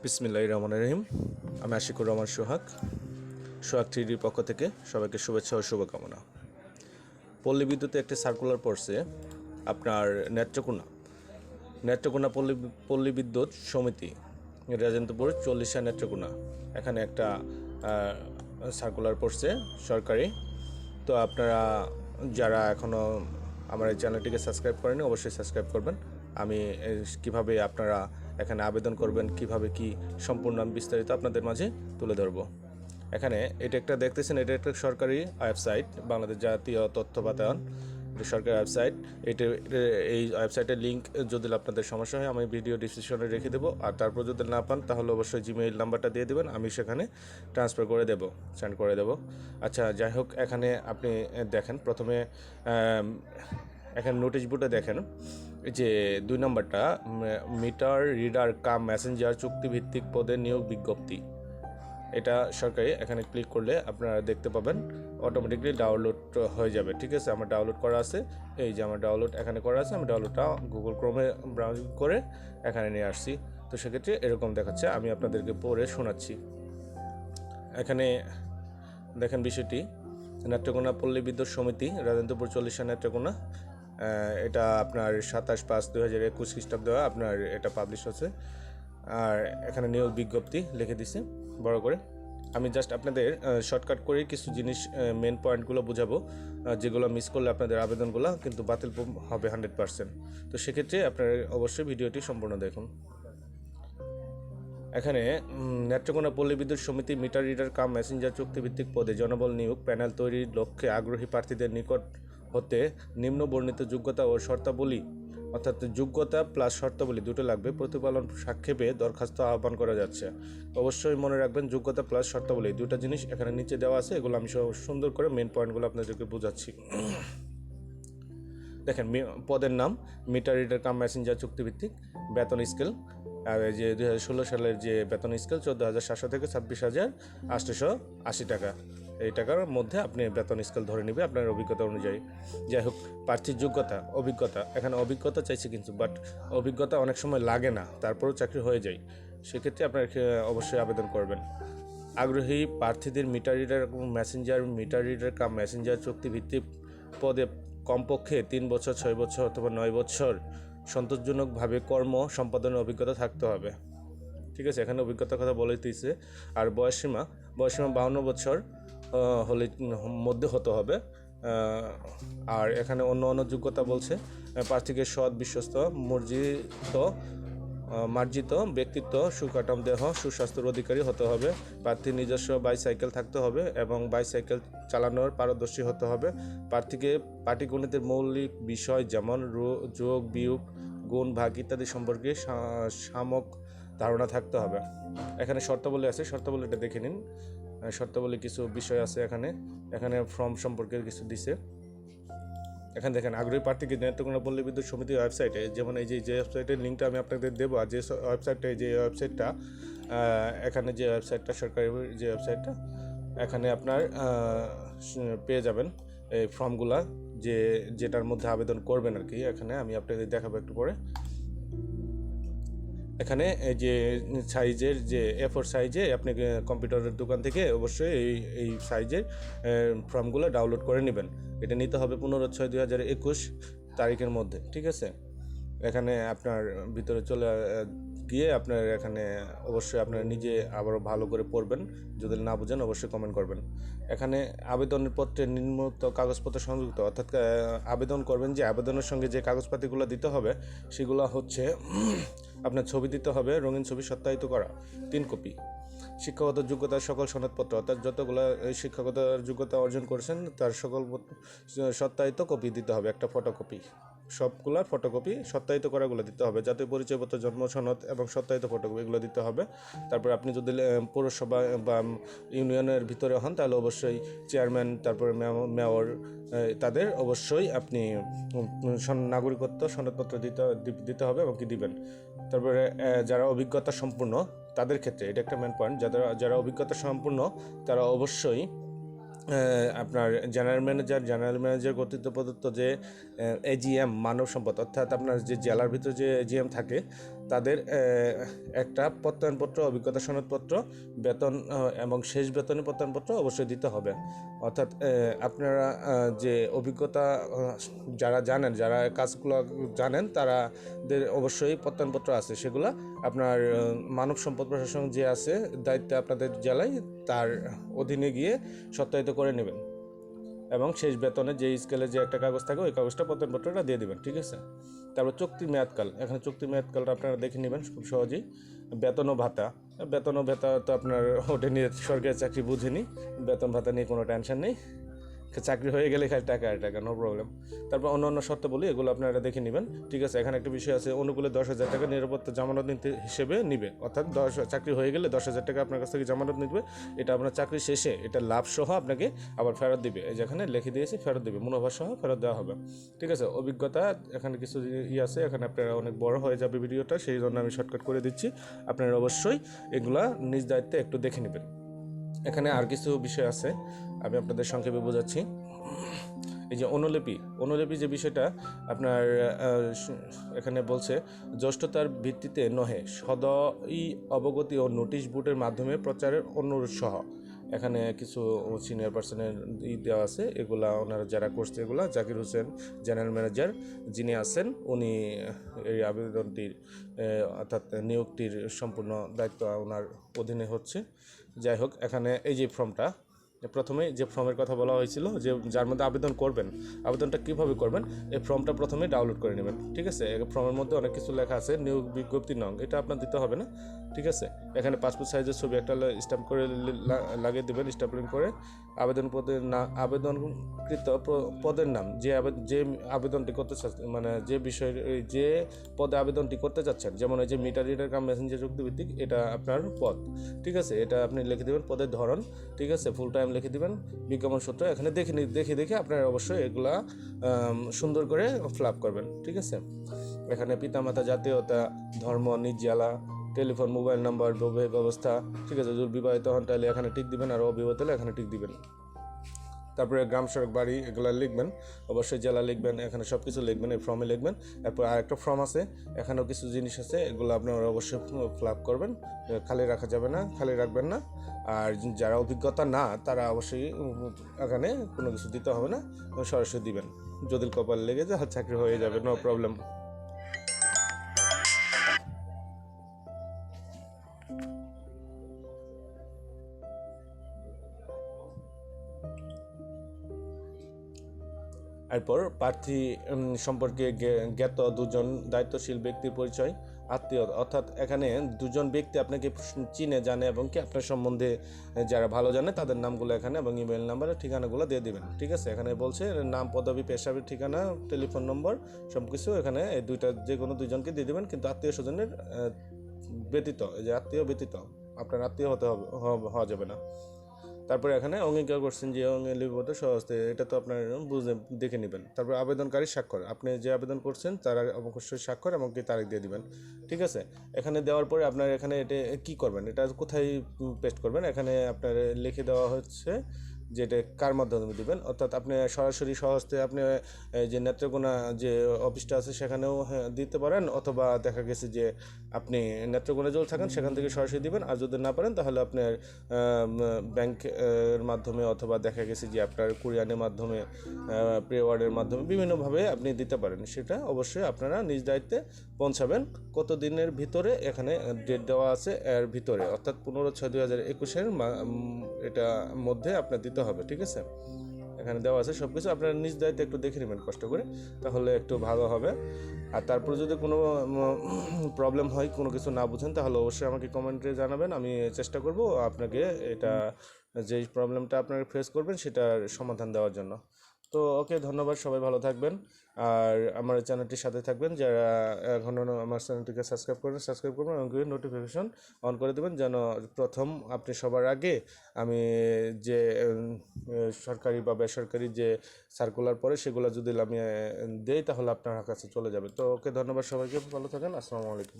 বিসমিল্লাহির রহমানির রহিম। আমি আশিকুর রহমান সোহাগ 3Dর পক্ষ থেকে সবাইকে শুভেচ্ছা ও শুভকামনা। পল্লী বিদ্যুতে একটি সার্কুলার পড়ছে আপনার নেত্রকোনা পল্লী বিদ্যুৎ সমিতি রাজেন্দ্রপুর 40 নেত্রকোনা, এখানে একটা সার্কুলার পড়ছে সরকারি। তো আপনারা যারা এখনও আমার এই চ্যানেলটিকে সাবস্ক্রাইব করেনি অবশ্যই সাবস্ক্রাইব করবেন। আমি কিভাবে আপনারা এখানে আবেদন করবেন, কিভাবে কি সম্পূর্ণ বিস্তারিত আপনাদের মাঝে তুলে ধরব। এখানে এটা একটা দেখতেছেন, এটা একটা সরকারি ওয়েবসাইট, বাংলাদেশ জাতীয় তথ্য বাতায়ন সরকারি ওয়েবসাইট। এই ওয়েবসাইটের লিঙ্ক যদি আপনাদের সমস্যা হয় আমি ভিডিও ডিসক্রিপশনে রেখে দেবো, আর তারপর যদি না পান তাহলে অবশ্যই জিমেইল নাম্বারটা দিয়ে দেবেন, আমি সেখানে ট্রান্সফার করে দেবো, সেন্ড করে দেবো। আচ্ছা, যাই হোক, এখানে আপনি দেখেন প্রথমে এখানে নোটিশ বোর্ডে দেখেন যে 2 নম্বরটা মিটার রিডার কাম মেসেঞ্জার চুক্তিভিত্তিক পদে নিয়োগ বিজ্ঞপ্তি। এটা সরকারি, এখানে ক্লিক করলে আপনারা দেখতে পাবেন, অটোমেটিকলি ডাউনলোড হয়ে যাবে। ঠিক আছে, আমার ডাউনলোড করা আছে, এই যে আমার ডাউনলোড এখানে করা আছে, আমি ডাউনলোডটা গুগল ক্রোমে ব্রাউজিং করে এখানে নিয়ে আসছি। তো সেক্ষেত্রে এরকম দেখাচ্ছে, আমি আপনাদেরকে পড়ে শোনাচ্ছি। এখানে দেখেন বিষয়টি, নেত্রকোনা পল্লী বিদ্যুৎ সমিতি রাজেন্দ্রপুর 40 নেত্রকোনা, এটা আপনার 27/5/2021 খ্রিস্টাব্দে আপনার এটা পাবলিশ হচ্ছে। আর এখানে নিয়োগ বিজ্ঞপ্তি লিখে দিছে বড় করে। আমি জাস্ট আপনাদের শর্টকাট করে কিছু জিনিস মেন পয়েন্টগুলো বোঝাবো, যেগুলো মিস করলে আপনাদের আবেদনগুলো কিন্তু বাতিল হবে 100%। তো সেক্ষেত্রে আপনারা অবশ্যই ভিডিওটি সম্পূর্ণ দেখুন। এখানে নেত্রকোনা পল্লী বিদ্যুৎ সমিতি মিটার রিডার কাম মেসেঞ্জার চুক্তিভিত্তিক পদে জনবল নিয়োগ প্যানেল তৈরির লক্ষ্যে আগ্রহী প্রার্থীদের নিকট হতে নিম্ন বর্ণিত যোগ্যতা ও শর্তাবলী, অর্থাৎ যোগ্যতা প্লাস শর্তাবলী দুটো লাগবে, প্রতিপালন সাক্ষেপে দরখাস্ত আহ্বান করা যাচ্ছে। অবশ্যই মনে রাখবেন, যোগ্যতা প্লাস শর্তাবলী দুটো জিনিস এখানে নিচে দেওয়া আছে, এগুলো আমি সুন্দর করে মেন পয়েন্টগুলো আপনাদেরকে বোঝাচ্ছি। দেখেন, পদের নাম মিটার রিডার কাম মেসেঞ্জার চুক্তিভিত্তিক, বেতন স্কেল আর যে 2016 সালের যে বেতন স্কেল 14,700 থেকে 26,880 টাকা, এই টাকার মধ্যে আপনি বেতন স্কেল ধরে নেবে আপনার অভিজ্ঞতা অনুযায়ী। যাই হোক, প্রার্থীর অভিজ্ঞতা, এখানে অভিজ্ঞতা চাইছে কিন্তু, বাট অভিজ্ঞতা অনেক সময় লাগে না, তারপরেও চাকরি হয়ে যায়, সেক্ষেত্রে আপনার অবশ্যই আবেদন করবেন। আগ্রহী প্রার্থীদের মিটার রিডার কাম মেসেঞ্জার চুক্তিভিত্তিক পদে কমপক্ষে 3 বছর, 6 বছর অথবা 9 বছর সন্তোষজনকভাবে কর্ম সম্পাদনের অভিজ্ঞতা থাকতে হবে। ঠিক আছে, এখানে অভিজ্ঞতার কথা বলে দিয়েছে। আর বয়সসীমা 52 বছর হলে মধ্যে হতে হবে। আর এখানে অন্য যোগ্যতা বলছে, প্রার্থীকে সৎ, বিশ্বস্ত, মার্জিত ব্যক্তিত্ব, সুকাঠাম দেহ, সুস্বাস্থ্যের অধিকারী হতে হবে। প্রার্থীর নিজস্ব বাইসাইকেল থাকতে হবে এবং বাইসাইকেল চালানোর পারদর্শী হতে হবে। প্রার্থীকে পাটিগণিতের মৌলিক বিষয় যেমন যোগ, বিয়োগ, গুণ, ভাগ ইত্যাদি সম্পর্কে সামক ধারণা থাকতে হবে। এখানে শর্তাবলী আছে, শর্তাবলীটা দেখে নিন। শর্তাবলী কিছু বিষয় আছে এখানে ফর্ম সম্পর্কে কিছু দিছে। এখানে দেখেন, আগ্রহী প্রার্থীকে নেত্রকোনা পল্লী বিদ্যুৎ সমিতির ওয়েবসাইটে, যেমন এই যে ওয়েবসাইটের লিঙ্কটা আমি আপনাদের দেবো, আর যে ওয়েবসাইটটা এখানে যে ওয়েবসাইটটা সরকারি যে ওয়েবসাইটটা, এখানে আপনার পেয়ে যাবেন এই ফর্মগুলা, যেটার মধ্যে আবেদন করবেন আর কি। এখানে আমি আপনাদের দেখাবো একটু পরে। এখানে এই যে সাইজের যে A4 সাইজে আপনি কম্পিউটারের দোকান থেকে অবশ্যই এই সাইজের ফর্মগুলো ডাউনলোড করে নেবেন। এটা নিতে হবে 15/6/2021 তারিখের মধ্যে। ঠিক আছে, এখানে আপনার ভিতরে চলে গিয়ে আপনার এখানে অবশ্যই আপনার নিজে আবারও ভালো করে পড়বেন, যদি না বুঝেন অবশ্যই কমেন্ট করবেন। এখানে আবেদনের পত্রে নিম্নোক্ত কাগজপত্র সংযুক্ত, অর্থাৎ আবেদন করবেন যে আবেদনের সঙ্গে যে কাগজপাতিগুলো দিতে হবে সেগুলো হচ্ছে, আপনার ছবি দিতে হবে, রঙিন ছবি সত্যায়িত করা 3 কপি, শিক্ষাগত যোগ্যতার সকল সনদপত্র, অর্থাৎ যতগুলো শিক্ষাগত যোগ্যতা অর্জন করেছেন তার সকল সত্যায়িত কপি দিতে হবে, একটা ফটোকপি, সবগুলোর ফটোকপি সত্যায়িত করাগুলো দিতে হবে। জাতীয় পরিচয়পত্র, জন্ম সনদ এবং সত্যায়িত ফটোকপি এগুলো দিতে হবে। তারপর আপনি যদি পৌরসভা বা ইউনিয়নের ভিতরে হন তাহলে অবশ্যই চেয়ারম্যান, তারপরে মেয়র, তাদের অবশ্যই আপনি নাগরিকত্ব সনদপত্র দিতে হবে এবং কি দিবেন। তারপরে যারা অভিজ্ঞতা সম্পূর্ণ তাদের ক্ষেত্রে এটা একটা মেন পয়েন্ট, যারা অভিজ্ঞতা সম্পূর্ণ তারা অবশ্যই আপনার জেনারেল ম্যানেজার কর্তৃত্ব প্রদত্ত যে এজিএম মানব সম্পদ, অর্থাৎ আপনার যে জেলার ভিতরে যে এজিএম থাকে তাদের একটা প্রত্যয়নপত্র, অভিজ্ঞতা সনদপত্র, বেতন এবং শেষ বেতনের প্রত্যয়নপত্র অবশ্যই দিতে হবে। অর্থাৎ আপনারা যে অভিজ্ঞতা যারা জানেন, যারা কাজগুলো জানেন, তারাদের অবশ্যই প্রত্যয়নপত্র আছে, সেগুলো আপনার মানব সম্পদ প্রশাসন যে আছে দায়িত্বে আপনাদের জেলায়, তার অধীনে গিয়ে সত্যায়িত করে নেবেন এবং শেষ বেতনে যে স্কেলে যে একটা কাগজ থাকে ওই কাগজটা প্রত্যয়নপত্রটা দিয়ে দেবেন, ঠিক আছে। তারপর চুক্তি মেয়াদকাল, এখানে চুক্তি মেয়াদকালটা আপনারা দেখে নেবেন খুব সহজেই। বেতন ও ভাতা তো আপনার ওটা নিয়ে সরকারি চাকরি বুঝেনি, বেতন ভাতা নিয়ে কোনো টেনশন নেই, চাকরি হয়ে গেলে খালি টাকা আর টাকা, নো প্রবলেম। তারপর অন্য শর্তাবলী এগুলো আপনারা দেখে নেবেন, ঠিক আছে। এখানে একটা বিষয় আছে, অনুকূলে 10,000 টাকা নিরাপত্তা জামানত নিতে হিসেবে নিবে, অর্থাৎ চাকরি হয়ে গেলে 10,000 টাকা আপনার কাছ থেকে জামানত নিবে। এটা আপনার চাকরি শেষে এটা লাভ সহ আপনাকে আবার ফেরত দিবে, এই যেখানে লিখে দিয়েছি ফেরত দিবে, মুনাফা সহ ফেরত দেওয়া হবে, ঠিক আছে। অভিজ্ঞতা এখানে কিছু আছে, এখানে আপনারা অনেক বড় হয়ে যাবে ভিডিওটা, সেই জন্য আমি শর্টকাট করে দিচ্ছি। আপনারা অবশ্যই এগুলা নিজ দায়িত্বে একটু দেখে নেবেন। এখানে আর কিছু বিষয় আছে, আমি আপনাদের সংক্ষেপে বোঝাচ্ছি। এই যে অনুলিপি যে বিষয়টা আপনার এখানে বলছে, জ্যেষ্ঠতার ভিত্তিতে নহে, সদয়ী অবগতি ও নোটিশ বোর্ডের মাধ্যমে প্রচারের অনুরোধ সহ। এখানে কিছু সিনিয়র পার্সনের দেওয়া আছে, এগুলা ওনারা যারা করছে, এগুলা জাকির হোসেন জেনারেল ম্যানেজার যিনি আছেন, উনি এই আবেদনটির অর্থাৎ নিয়োগটির সম্পূর্ণ দায়িত্ব ওনার অধীনে হচ্ছে। যাই হোক, এখানে এই যে ফর্মটা, প্রথমে যে ফর্মের কথা বলা হয়েছিল, যে যার মধ্যে আবেদন করবেন, আবেদনটা কীভাবে করবেন, এই ফর্মটা প্রথমে ডাউনলোড করে নেবেন, ঠিক আছে। ফর্মের মধ্যে অনেক কিছু লেখা আছে, নিয়োগ বিজ্ঞপ্তি নং, এটা আপনার দিতে হবে না, ঠিক আছে। এখানে পাসপোর্ট সাইজের ছবি একটা স্ট্যাম্প করে লাগিয়ে দেবেন, স্ট্যাম্পলিং করে। আবেদন পদের আবেদনকৃত পদের নাম, যে আবেদনটি করতে চাচ্ছেন, মানে যে বিষয়, যে পদে আবেদনটি করতে চাচ্ছেন, যেমন এই যে মিটার রিডার কাম মেসেঞ্জার চুক্তিভিত্তিক, এটা আপনার পদ, ঠিক আছে। এটা আপনি লিখে দেবেন, পদের ধরন, ঠিক আছে, ফুল টাইম লিখে দেবেন, বিজ্ঞাপন সূত্র এখানে দেখে আপনারা অবশ্যই এগুলা সুন্দর করে ফিল আপ করবেন, ঠিক আছে। এখানে পিতামাতা, জাতীয়তা, ধর্ম, নিজ জেলা, টেলিফোন, মোবাইল নাম্বার, বৈবাহিক অবস্থা, ঠিক আছে। যদি বিবাহিত হন তাহলে এখানে টিক দিবেন, আর অবিবাহিত হলে এখানে টিক দিবেন। তারপরে গ্রাম, সড়ক, বাড়ি এগুলো লিখবেন, অবশ্যই জেলা লিখবেন, এখানে সব কিছু লিখবেন, এই ফর্মে লিখবেন। এরপর আরেকটা ফর্ম আছে, এখানেও কিছু জিনিস আছে, এগুলো আপনারা অবশ্যই ফিল আপ করবেন, খালি রাখা যাবে না, খালি রাখবেন না। আর যারা অভিজ্ঞতা না, তারা অবশ্যই এখানে কোনো কিছু দিতে হবে না, সরাসরি দিবেন, যদি কপাল লেগে যায় চাকরি হয়ে যাবে, নো প্রবলেম। এরপর প্রার্থী সম্পর্কে জ্ঞাত দুজন দায়িত্বশীল ব্যক্তির পরিচয়, আত্মীয়, অর্থাৎ এখানে দুজন ব্যক্তি আপনাকে চিনে, জানে এবং কি আপনার সম্বন্ধে যারা ভালো জানে তাদের নামগুলো এখানে এবং ইমেল নাম্বারের ঠিকানাগুলো দিয়ে দেবেন, ঠিক আছে। এখানে বলছে নাম, পদবি, পেশার ঠিকানা, টেলিফোন নম্বর সব কিছু এখানে এই যে কোনো দুজনকে দিয়ে দেবেন, কিন্তু আত্মীয় স্বজনের ব্যতীত, এই যে আত্মীয় ব্যতীত আপনার আত্মীয় হওয়া যাবে না। তারপরে এখানে অঙ্গীকার করছেন যে লিপিবদ্ধ সহজতে, এটা তো আপনার দেখে নেবেন। তারপর আবেদনকারী স্বাক্ষর, আপনি যে আবেদন করছেন তার অবশ্যই স্বাক্ষর এবং কি তারিখ দিয়ে দিবেন, ঠিক আছে। এখানে দেওয়ার পরে আপনার এখানে এটা কী করবেন, এটা কোথায় পেস্ট করবেন, এখানে আপনার লিখে দেওয়া হচ্ছে যে এটা কার মাধ্যমে দিবেন, অর্থাৎ আপনি সরাসরি সহজতে আপনি যে নেত্রকোনা যে অফিসটা আছে সেখানেও দিতে পারেন, অথবা দেখা গেছে যে আপনি নেত্রকোনা জল থাকেন সেখান থেকে সরাসরি দিবেন। আর যদি না পারেন তাহলে আপনার ব্যাংকের মাধ্যমে, অথবা দেখা গেছে যে আপনার কুরিয়ারের মাধ্যমে, প্রি অর্ডারের মাধ্যমে, বিভিন্নভাবে আপনি দিতে পারেন। সেটা অবশ্যই আপনারা নিজ দায়িত্বে পৌঁছাবেন। কত দিনের ভিতরে এখানে ডেট দেওয়া আছে, এর ভিতরে, অর্থাৎ 15/6/2021 এটা মধ্যে আপনার দিতে হবে, ঠিক আছে। এখানে দেওয়া আছে সব কিছু, আপনারা নিজ দায়িত্বে একটু দেখে নেবেন কষ্ট করে, তাহলে একটু ভালো হবে। আর তারপর যদি কোনো প্রবলেম হয়, কোনো কিছু না বুঝেন, তাহলে অবশ্যই আমাকে কমেন্টে জানাবেন, আমি চেষ্টা করব আপনাকে এটা, যেই প্রবলেমটা আপনারা ফেস করবেন সেটার সমাধান দেওয়ার জন্য। তো ওকে, ধন্যবাদ, সবাই ভালো থাকবেন। আর আমার চ্যানেলটির সাথে থাকবেন, যারা এখনও আমার চ্যানেলটিকে সাবস্ক্রাইব করবেন এবং নোটিফিকেশন অন করে দেবেন, যেন প্রথম আপনি সবার আগে আমি যে সরকারি বা বেসরকারি যে সার্কুলার পড়ে সেগুলো যদি আমি দেই তাহলে আপনার কাছে চলে যাবে। তো ওকে, ধন্যবাদ সবাইকে, ভালো থাকেন, আসসালামু আলাইকুম।